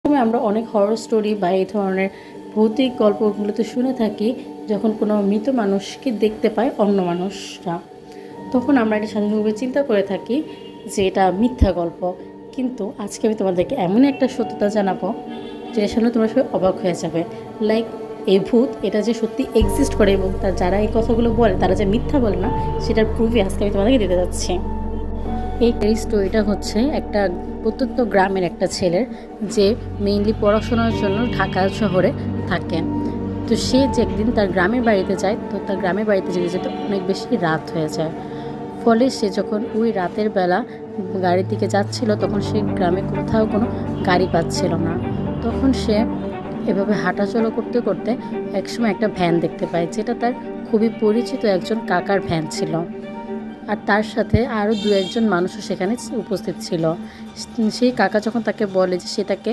আমরা অনেক horror story বা এই ধরনের ভৌতিক গল্পগুলোতে শুনে থাকি যখন কোনো মৃত মানুষকে দেখতে পায় অন্য মানুষরা, তখন আমরা এটা সাধারণভাবে চিন্তা করে থাকি যে এটা মিথ্যা গল্প। কিন্তু আজকে আমি তোমাদেরকে এমন একটা সত্যতা জানাবো যেটা শুনে তোমরা সবাই অবাক হয়ে যাবে। লাইক এই ভূত এটা যে সত্যি এক্সিস্ট করে এবং তার যারা এই কথাগুলো বলে তারা যে মিথ্যা বলে না সেটার প্রুফই আজকে আমি তোমাদেরকে দিতে যাচ্ছি। এই স্টোরিটা হচ্ছে একটা প্রত্যন্ত গ্রামের একটা ছেলের, যে মেইনলি পড়াশোনার জন্য ঢাকা শহরে থাকে। তো সে যে একদিন তার গ্রামের বাড়িতে যায়, তো তার গ্রামের বাড়িতে যেতে যেতে অনেক বেশি রাত হয়ে যায়। ফলে সে যখন ওই রাতের বেলা গাড়ির দিকে যাচ্ছিল তখন সে গ্রামে কোথাও কোনো গাড়ি পাচ্ছিল না। তখন সে এভাবে হাঁটাচলা করতে করতে একসময় একটা ভ্যান দেখতে পায়, যেটা তার খুবই পরিচিত একজন কাকার ভ্যান ছিল। আর তার সাথে আরও দু একজন মানুষও সেখানে উপস্থিত ছিল। সেই কাকা যখন তাকে বলে যে সে তাকে